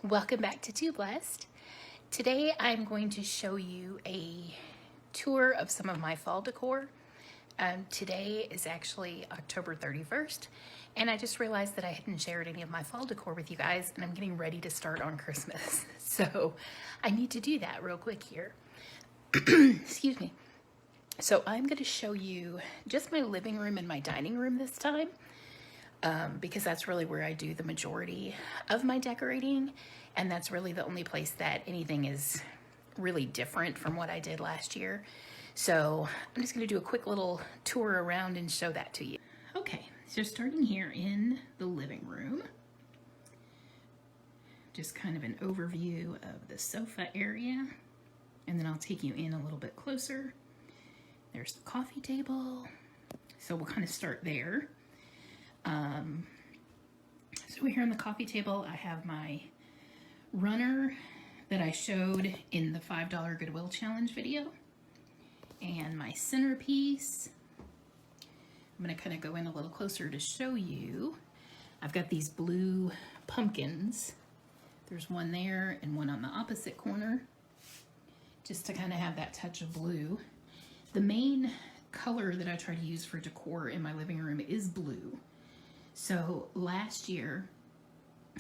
Welcome back to Too Blessed. Today I'm going to show you a tour of some of my fall decor. Today is actually October 31st, and I just realized that I hadn't shared any of my fall decor with you guys, and I'm getting ready to start on Christmas. So I need to do that real quick here. Excuse me. So I'm going to show you just my living room and my dining room this time. Because that's really where I do the majority of my decorating, and that's really the only place that anything is really different from what I did last year. So I'm just going to do a quick little tour around and show that to you. Okay, so starting here in the living room, just kind of an overview of the sofa area, and then I'll take you in a little bit closer. There's the coffee table, so we'll kind of start there. So here on the coffee table, I have my runner that I showed in the $5 Goodwill Challenge video, and my centerpiece. I'm going to kind of go in a little closer to show you. I've got these blue pumpkins. There's one there and one on the opposite corner, just to kind of have that touch of blue. The main color that I try to use for decor in my living room is blue. So last year,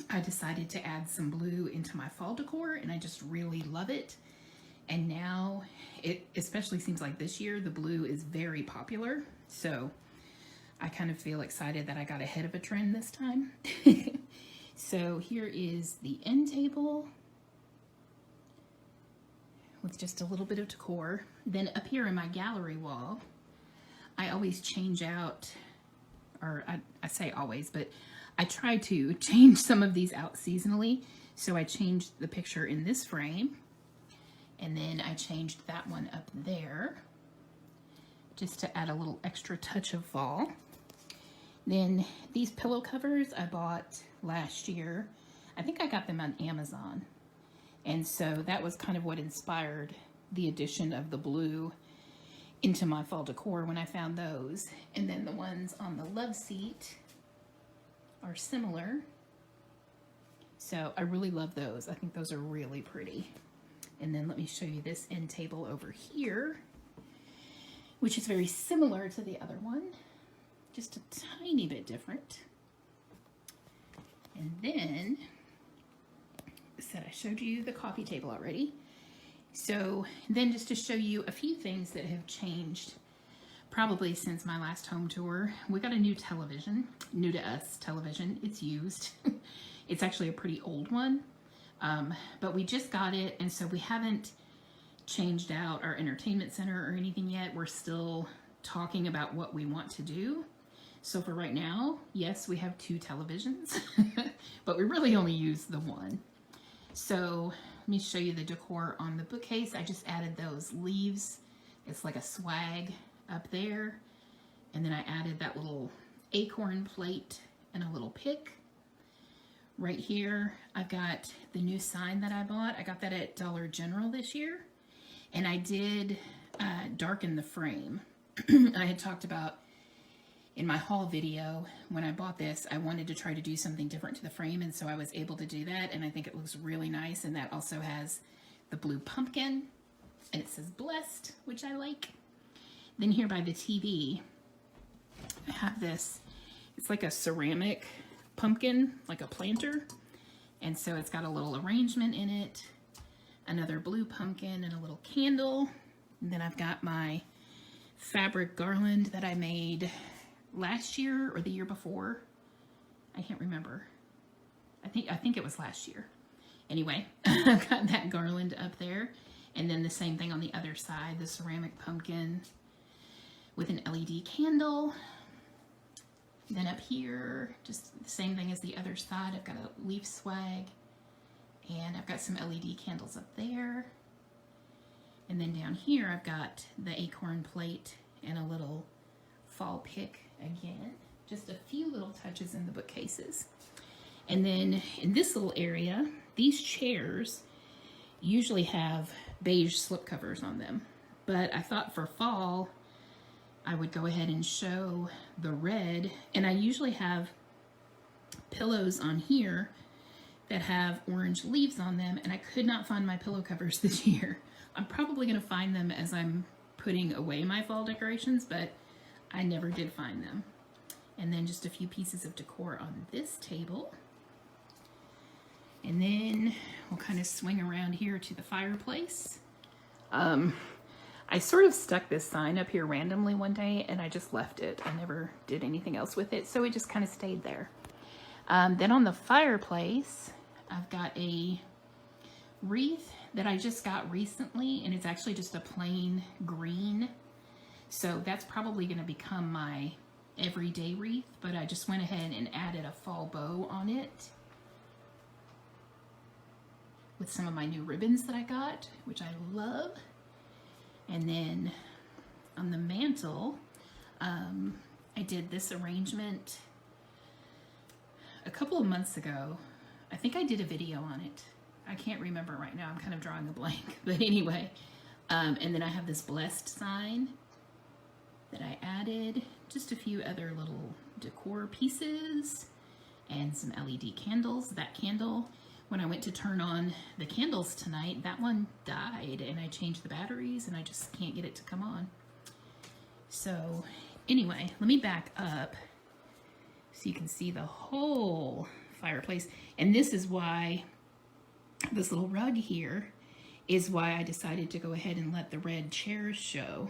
I decided to add some blue into my fall decor, and I just really love it. And now, it especially seems like this year, the blue is very popular. So I kind of feel excited that I got ahead of a trend this time. So here is the end table with just a little bit of decor. Then up here in my gallery wall, I always change out, or I say always, but I try to change some of these out seasonally. So I changed the picture in this frame, and then I changed that one up there just to add a little extra touch of fall. Then these pillow covers I bought last year. I think I got them on Amazon. And so that was kind of what inspired the addition of the blue into my fall decor when I found those. And then the ones on the love seat are similar. So I really love those. I think those are really pretty. And then let me show you this end table over here, which is very similar to the other one, just a tiny bit different. And then, I showed you the coffee table already. So then just to show you a few things that have changed probably since my last home tour. We got a new television, new to us television. It's used. It's actually a pretty old one, but we just got it, and so we haven't changed out our entertainment center or anything yet. We're still talking about what we want to do. So for right now, yes, we have 2 televisions, but we really only use the one. So let me show you the decor on the bookcase. I just added those leaves. It's like a swag up there. And then I added that little acorn plate and a little pick. Right here, I've got the new sign that I bought. I got that at Dollar General this year. And I did darken the frame. I had talked about in my haul video, when I bought this, I wanted to try to do something different to the frame, and so I was able to do that, and I think it looks really nice. And that also has the blue pumpkin, and it says blessed, which I like. Then here by the TV, I have this, it's like a ceramic pumpkin, like a planter, and so it's got a little arrangement in it, another blue pumpkin, and a little candle. And then I've got my fabric garland that I made last year or the year before. I can't remember. I think it was last year. Anyway, I've got that garland up there. And then the same thing on the other side, the ceramic pumpkin with an LED candle. Then up here, just the same thing as the other side. I've got a leaf swag, and I've got some LED candles up there. And then down here, I've got the acorn plate and a little fall pick again. Just a few little touches in the bookcases. And then in this little area, these chairs usually have beige slipcovers on them. But I thought for fall, I would go ahead and show the red. And I usually have pillows on here that have orange leaves on them, and I could not find my pillow covers this year. I'm probably going to find them as I'm putting away my fall decorations, but I never did find them. And then just a few pieces of decor on this table. And then we'll kind of swing around here to the fireplace. I sort of stuck this sign up here randomly one day and I just left it. I never did anything else with it, so it just kind of stayed there. Then on the fireplace, I've got a wreath that I just got recently, and it's actually just a plain green. So that's probably going to become my everyday wreath, but I just went ahead and added a fall bow on it with some of my new ribbons that I got, which I love. And then on the mantle, I did this arrangement a couple of months ago. I think I did a video on it. I can't remember right now. I'm kind of drawing a blank, but anyway. And then I have this blessed sign that I added, just a few other little decor pieces and some LED candles. That candle, when I went to turn on the candles tonight, that one died and I changed the batteries and I just can't get it to come on. So anyway, let me back up so you can see the whole fireplace. And this is why this little rug here is why I decided to go ahead and let the red chairs show,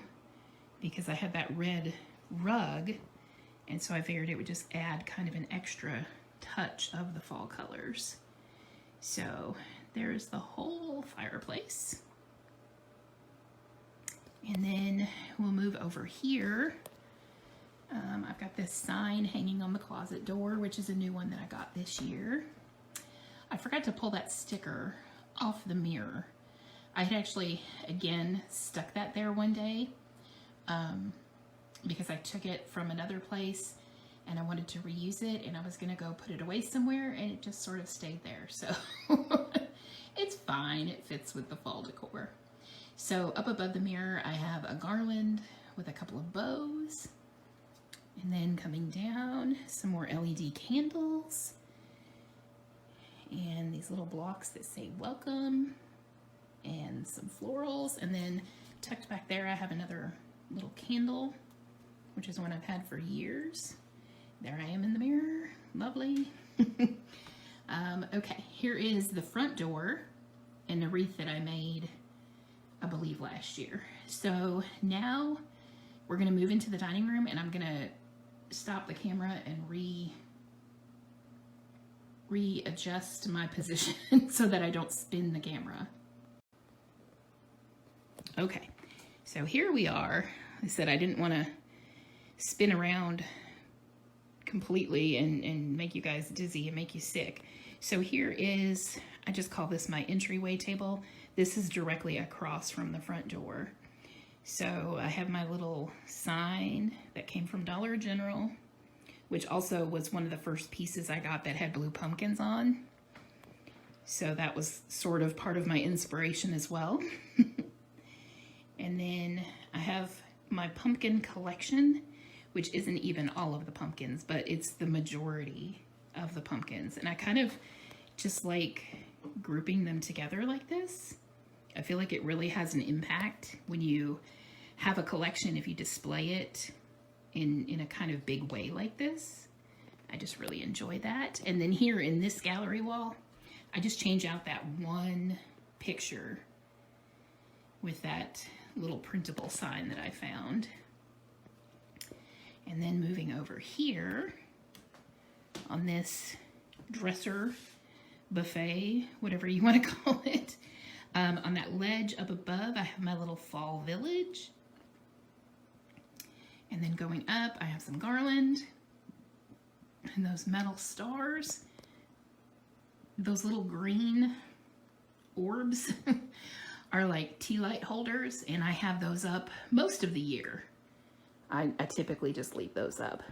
because I had that red rug, and so I figured it would just add kind of an extra touch of the fall colors. So there's the whole fireplace. And then we'll move over here. I've got this sign hanging on the closet door, which is a new one that I got this year. I forgot to pull that sticker off the mirror. I had actually, again, stuck that there one day because I took it from another place and I wanted to reuse it, and I was going to go put it away somewhere, and it just sort of stayed there. So it's fine. It fits with the fall decor. So up above the mirror, I have a garland with a couple of bows. And then coming down, some more LED candles. And these little blocks that say welcome. And some florals. And then tucked back there, I have another little candle, which is one I've had for years. There I am in the mirror. Lovely. Okay, here is the front door and the wreath that I made, I believe, last year. So now we're going to move into the dining room, and I'm going to stop the camera and readjust my position so that I don't spin the camera. Okay, so here we are. I said I didn't want to spin around completely and make you guys dizzy and make you sick. So here is, I just call this my entryway table. This is directly across from the front door. So I have my little sign that came from Dollar General, which also was one of the first pieces I got that had blue pumpkins on. So that was sort of part of my inspiration as well. And then I have my pumpkin collection, which isn't even all of the pumpkins, but it's the majority of the pumpkins. And I kind of just like grouping them together like this. I feel like it really has an impact when you have a collection, if you display it in a kind of big way like this. I just really enjoy that. And then here in this gallery wall, I just change out that one picture with that little printable sign that I found. And then moving over here on this dresser, buffet, whatever you want to call it, on that ledge up above, I have my little fall village. And then going up, I have some garland and those metal stars. Those little green orbs are like tea light holders, and I have those up most of the year. I typically just leave those up.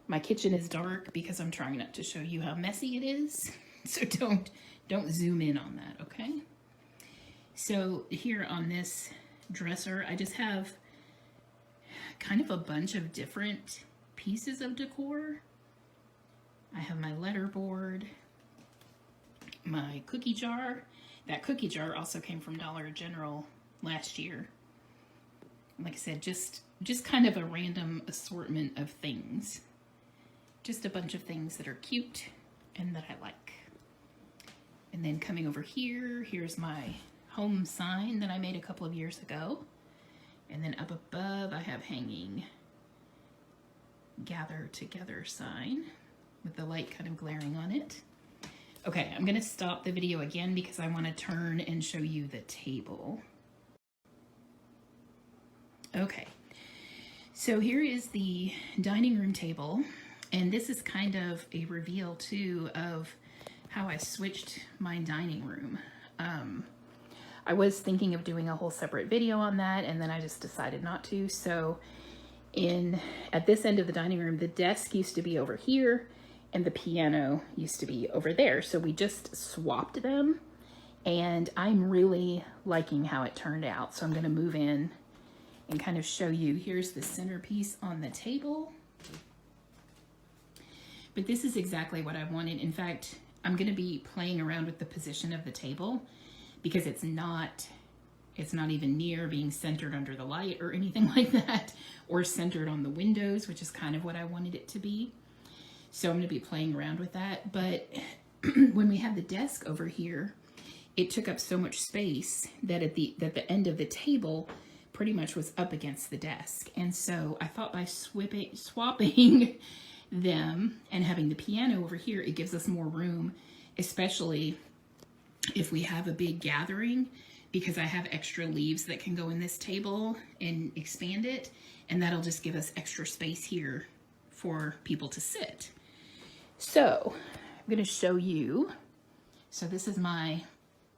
My kitchen is dark because I'm trying not to show you how messy it is. So don't zoom in on that, okay? So here on this dresser, I just have kind of a bunch of different pieces of decor. I have my letterboard my cookie jar. That cookie jar also came from Dollar General last year. Like I said, just kind of a random assortment of things. Just a bunch of things that are cute and that I like. And then coming over here, here's my home sign that I made a couple of years ago. And then up above, I have hanging Gather Together sign with the light kind of glaring on it. Okay, I'm going to stop the video again because I want to turn and show you the table. Okay, so here is the dining room table, and this is kind of a reveal too of how I switched my dining room. I was thinking of doing a whole separate video on that, and then I just decided not to. So at this end of the dining room, the desk used to be over here, and the piano used to be over there. So we just swapped them, and I'm really liking how it turned out. So I'm gonna move in and kind of show you. Here's the centerpiece on the table. But this is exactly what I wanted. In fact, I'm gonna be playing around with the position of the table because it's not even near being centered under the light or anything like that, or centered on the windows, which is kind of what I wanted it to be. So I'm going to be playing around with that. But when we have the desk over here, it took up so much space that at the end of the table pretty much was up against the desk. And so I thought by swapping them and having the piano over here, it gives us more room, especially if we have a big gathering, because I have extra leaves that can go in this table and expand it. And that'll just give us extra space here for people to sit. So I'm going to show you. So this is my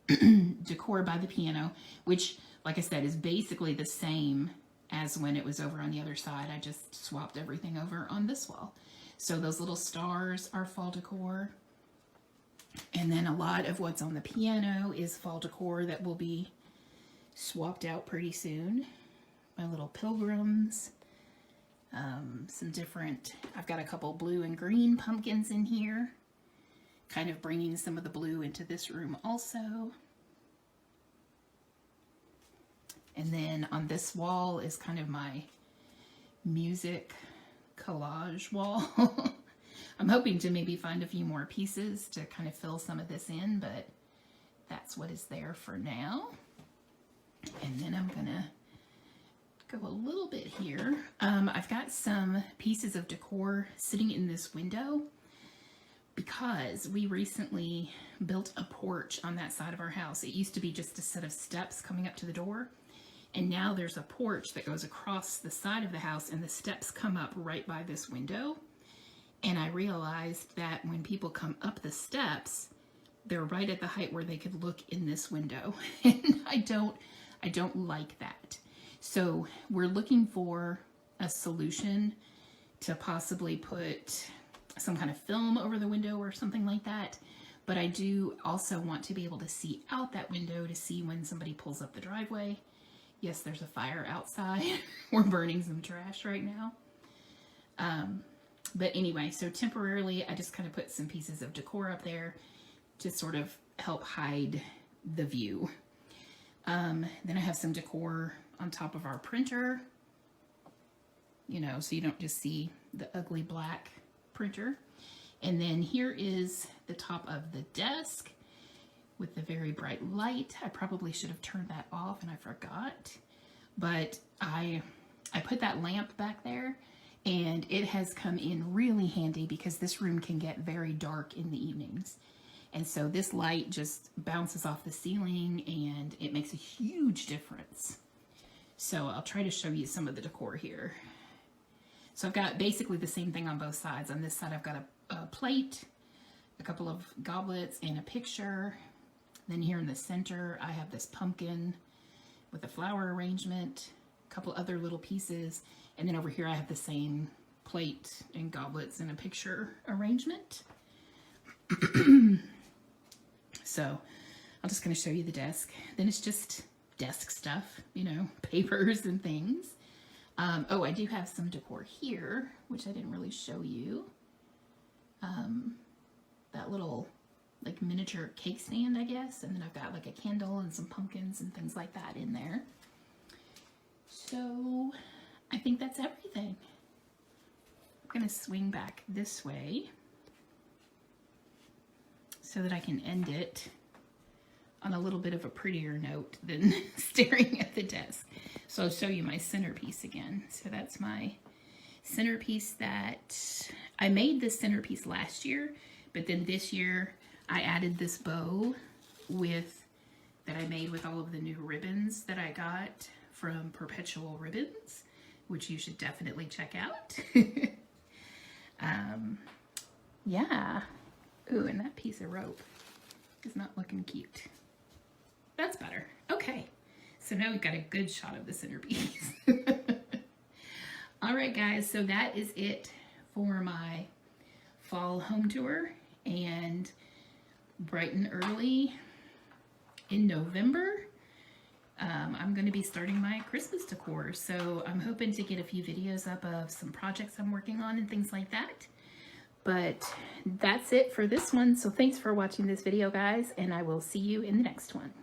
Decor by the piano, which, like I said, is basically the same as when it was over on the other side. I just swapped everything over on this wall. So those little stars are fall decor. And then a lot of what's on the piano is fall decor that will be swapped out pretty soon. My little pilgrims. Some different, I've got a couple blue and green pumpkins in here, kind of bringing some of the blue into this room also. And then on this wall is kind of my music collage wall. I'm hoping to maybe find a few more pieces to kind of fill some of this in, but that's what is there for now. And then I'm gonna go a little bit here. I've got some pieces of decor sitting in this window because we recently built a porch on that side of our house. It used to be just a set of steps coming up to the door, and now there's a porch that goes across the side of the house, and the steps come up right by this window. And I realized that when people come up the steps, they're right at the height where they could look in this window, and I don't like that. So we're looking for a solution to possibly put some kind of film over the window or something like that. But I do also want to be able to see out that window to see when somebody pulls up the driveway. Yes, there's a fire outside. We're burning some trash right now. But anyway, so temporarily I just kind of put some pieces of decor up there to sort of help hide the view. Then I have some decor on top of our printer, you know, so you don't just see the ugly black printer. And then here is the top of the desk with the very bright light. I probably should have turned that off and I forgot, but I put that lamp back there, and it has come in really handy because this room can get very dark in the evenings. And so this light just bounces off the ceiling and it makes a huge difference. So I'll try to show you some of the decor here. So I've got basically the same thing on both sides. On this side, I've got a plate, a couple of goblets, and a picture. Then here in the center, I have this pumpkin with a flower arrangement, a couple other little pieces. And then over here, I have the same plate and goblets and a picture arrangement. So I'm just going to show you the desk. Then it's just desk stuff, you know, papers and things. Oh, I do have some decor here, which I didn't really show you. That little like miniature cake stand, I guess. And then I've got like a candle and some pumpkins and things like that in there. So I think that's everything. I'm going to swing back this way so that I can end it on a little bit of a prettier note than staring at the desk. So I'll show you my centerpiece again. So that's my centerpiece that I made this centerpiece last year, but then this year I added this bow that I made with all of the new ribbons that I got from Perpetual Ribbons, which you should definitely check out. Yeah. Ooh, and that piece of rope is not looking cute. That's better. Okay. So now we've got a good shot of the centerpiece. All right, guys. So that is it for my fall home tour. And bright and early in November, I'm going to be starting my Christmas decor. So I'm hoping to get a few videos up of some projects I'm working on and things like that. But that's it for this one. So thanks for watching this video, guys, and I will see you in the next one.